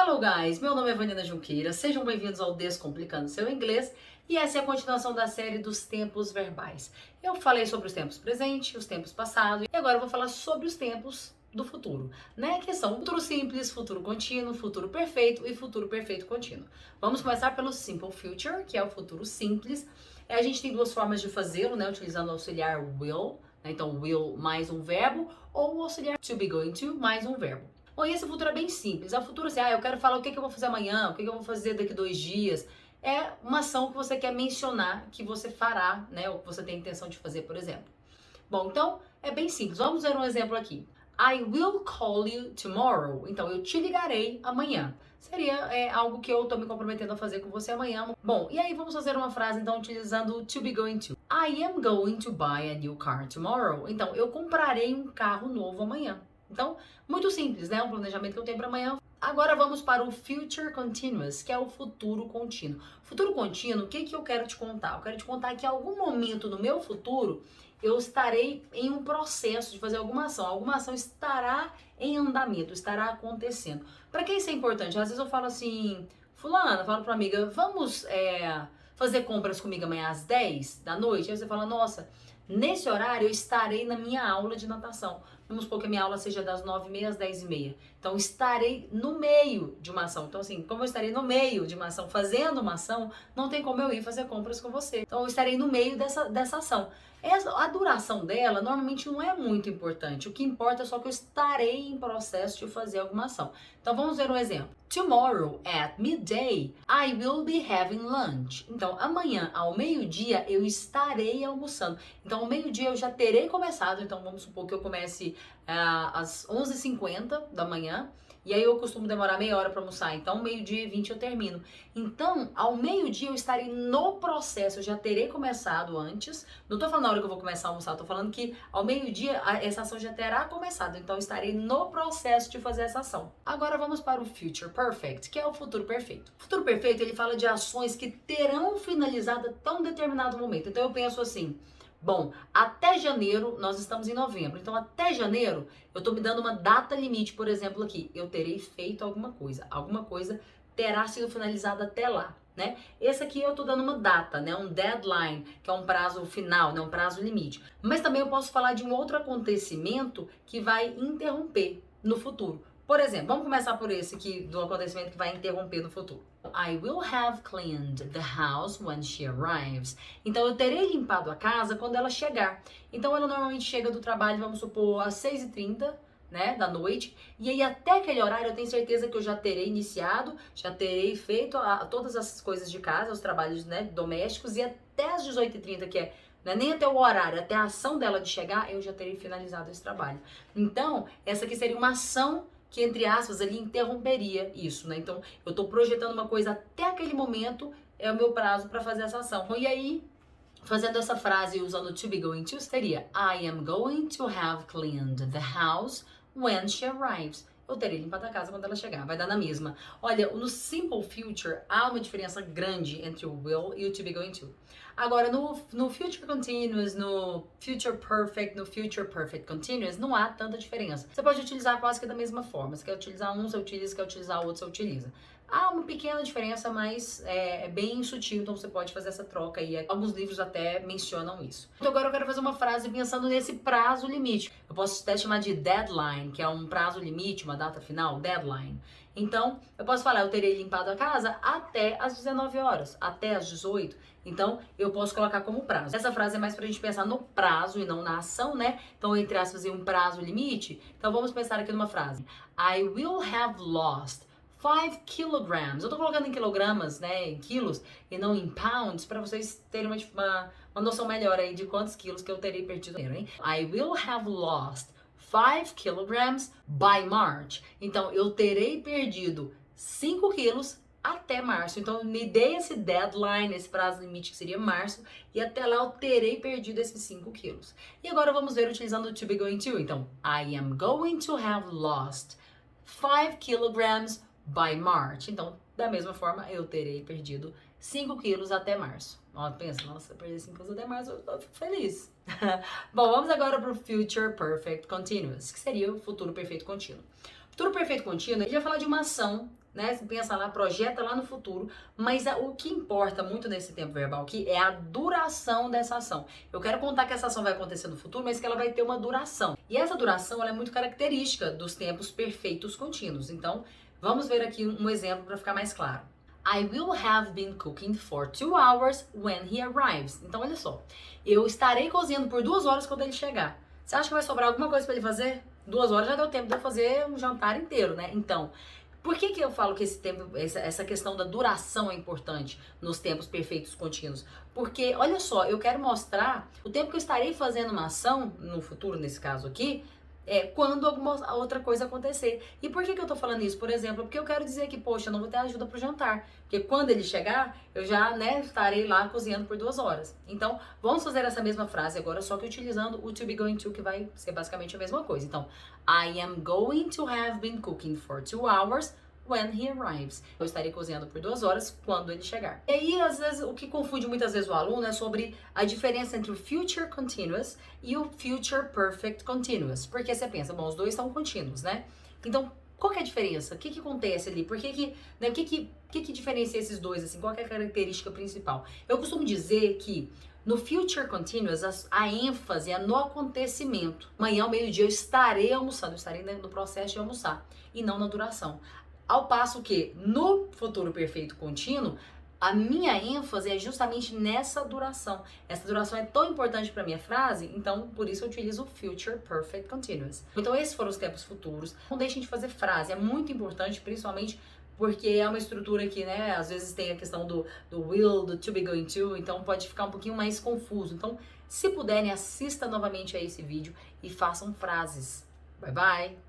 Hello guys, meu nome é Vanina Junqueira, sejam bem-vindos ao Descomplicando Seu Inglês e essa é a continuação da série dos tempos verbais. Eu falei sobre os tempos presentes, os tempos passados e agora eu vou falar sobre os tempos do futuro, né? Que são futuro simples, futuro contínuo, futuro perfeito e futuro perfeito contínuo. Vamos começar pelo Simple Future, que é o futuro simples. A gente tem duas formas de fazê-lo, né? Utilizando o auxiliar will, né? Então will mais um verbo, ou o auxiliar to be going to mais um verbo. Bom, e esse futuro é bem simples. É o futuro assim, eu quero falar o que eu vou fazer amanhã, o que eu vou fazer daqui 2 dias. É uma ação que você quer mencionar que você fará, né? Ou que você tem intenção de fazer, por exemplo. Bom, então é bem simples. Vamos ver um exemplo aqui. I will call you tomorrow. Então, eu te ligarei amanhã. Seria algo que eu tô me comprometendo a fazer com você amanhã. Bom, e aí vamos fazer uma frase, então, utilizando to be going to. I am going to buy a new car tomorrow. Então, eu comprarei um carro novo amanhã. Então, muito simples, né? Um planejamento que eu tenho para amanhã. Agora vamos para o Future Continuous, que é o futuro contínuo. Futuro contínuo, o que eu quero te contar? Eu quero te contar que em algum momento no meu futuro, eu estarei em um processo de fazer alguma ação estará em andamento, estará acontecendo. Para que isso é importante? Às vezes eu falo assim, fulana, falo para amiga, vamos fazer compras comigo amanhã às 10 da noite? Aí você fala, nossa, nesse horário eu estarei na minha aula de natação. Vamos supor que a minha aula seja das 9h30 às 10h30. Então, estarei no meio de uma ação. Então, assim, como eu estarei no meio de uma ação, fazendo uma ação, não tem como eu ir fazer compras com você. Então, eu estarei no meio dessa ação. A duração dela, normalmente, não é muito importante. O que importa é só que eu estarei em processo de fazer alguma ação. Então, vamos ver um exemplo. Tomorrow, at midday, I will be having lunch. Então, amanhã, ao meio-dia, eu estarei almoçando. Então, ao meio-dia, eu já terei começado. Então, vamos supor que eu comece às 11h50 da manhã, e aí eu costumo demorar meia hora para almoçar, então 12h20 eu termino. Então, ao meio-dia eu estarei no processo, eu já terei começado antes, não tô falando na hora que eu vou começar a almoçar, tô falando que ao meio-dia essa ação já terá começado, então eu estarei no processo de fazer essa ação. Agora vamos para o Future Perfect, que é o futuro perfeito. O futuro perfeito, ele fala de ações que terão finalizado até um determinado momento, então eu penso assim, bom, até janeiro, nós estamos em novembro, então até janeiro eu tô me dando uma data limite, por exemplo aqui, eu terei feito alguma coisa terá sido finalizada até lá, né? Esse aqui eu tô dando uma data, né? Um deadline, que é um prazo final, né? Um prazo limite. Mas também eu posso falar de um outro acontecimento que vai interromper no futuro. Por exemplo, vamos começar por esse aqui, do acontecimento que vai interromper no futuro. I will have cleaned the house when she arrives. Então, eu terei limpado a casa quando ela chegar. Então, ela normalmente chega do trabalho, vamos supor, às 6h30, né, da noite. E aí, até aquele horário, eu tenho certeza que eu já terei iniciado, já terei feito todas as coisas de casa, os trabalhos, né, domésticos. E até às 18h30, que não é nem até o horário, até a ação dela de chegar, eu já terei finalizado esse trabalho. Então, essa aqui seria uma ação que, entre aspas, ali interromperia isso, né? Então, eu tô projetando uma coisa até aquele momento, é o meu prazo para fazer essa ação. E aí, fazendo essa frase usando to be going to, seria I am going to have cleaned the house when she arrives. Eu terei limpado a casa quando ela chegar, vai dar na mesma. Olha, no Simple Future há uma diferença grande entre o will e o to be going to. Agora, no Future Continuous, no Future Perfect, no Future Perfect Continuous, não há tanta diferença. Você pode utilizar quase que da mesma forma. Se quer utilizar um, você utiliza. Se quer utilizar outro, você utiliza. Há uma pequena diferença, mas é bem sutil, então você pode fazer essa troca aí. Alguns livros até mencionam isso. Então agora eu quero fazer uma frase pensando nesse prazo limite. Eu posso até chamar de deadline, que é um prazo limite, uma data final, deadline. Então, eu posso falar, eu terei limpado a casa até às 19 horas, até às 18. Então, eu posso colocar como prazo. Essa frase é mais pra gente pensar no prazo e não na ação, né? Então, entre aspas, um prazo limite. Então, vamos pensar aqui numa frase. I will have lost 5 kilograms. Eu tô colocando em quilogramas, né, em quilos, e não em pounds, para vocês terem uma noção melhor aí de quantos quilos que eu terei perdido, hein? I will have lost 5 kilograms by March. Então, eu terei perdido 5 quilos até março. Então, me dei esse deadline, esse prazo limite que seria março, e até lá eu terei perdido esses 5 quilos. E agora vamos ver utilizando o to be going to. Então, I am going to have lost 5 kilograms by March. Então, da mesma forma, eu terei perdido 5 quilos até março. Ó, pensa, nossa, eu perdi 5 quilos até março, eu fico feliz. Bom, vamos agora para o Future Perfect Continuous, que seria o futuro perfeito contínuo. Futuro perfeito contínuo, ele vai falar de uma ação, né? Você pensa lá, projeta lá no futuro, mas o que importa muito nesse tempo verbal aqui é a duração dessa ação. Eu quero contar que essa ação vai acontecer no futuro, mas que ela vai ter uma duração. E essa duração, ela é muito característica dos tempos perfeitos contínuos. Então, vamos ver aqui um exemplo para ficar mais claro. I will have been cooking for 2 hours when he arrives. Então, olha só. Eu estarei cozinhando por 2 horas quando ele chegar. Você acha que vai sobrar alguma coisa para ele fazer? 2 horas já deu tempo de eu fazer um jantar inteiro, né? Então, por que eu falo que esse tempo, essa questão da duração é importante nos tempos perfeitos contínuos? Porque, olha só, eu quero mostrar o tempo que eu estarei fazendo uma ação, no futuro, nesse caso aqui, quando alguma outra coisa acontecer. E por que eu tô falando isso? Por exemplo, porque eu quero dizer que, poxa, eu não vou ter ajuda pro jantar. Porque quando ele chegar, eu já, né, estarei lá cozinhando por 2 horas. Então, vamos fazer essa mesma frase agora, só que utilizando o to be going to, que vai ser basicamente a mesma coisa. Então, I am going to have been cooking for 2 hours when he arrives. Eu estarei cozinhando por 2 horas quando ele chegar. E aí, às vezes, o que confunde muitas vezes o aluno é sobre a diferença entre o future continuous e o future perfect continuous. Porque você pensa, bom, os dois são contínuos, né? Então, qual que é a diferença? O que acontece ali? Por que né, o que diferencia esses dois, assim? Qual que é a característica principal? Eu costumo dizer que no future continuous, a ênfase é no acontecimento. Amanhã, ao meio-dia, eu estarei almoçando, eu estarei no processo de almoçar, e não na duração. Ao passo que, no futuro perfeito contínuo, a minha ênfase é justamente nessa duração. Essa duração é tão importante para minha frase, então por isso eu utilizo o Future Perfect Continuous. Então esses foram os tempos futuros. Não deixem de fazer frase, é muito importante, principalmente porque é uma estrutura que, né, às vezes tem a questão do will, do to be going to, então pode ficar um pouquinho mais confuso. Então, se puderem, assista novamente a esse vídeo e façam frases. Bye, bye!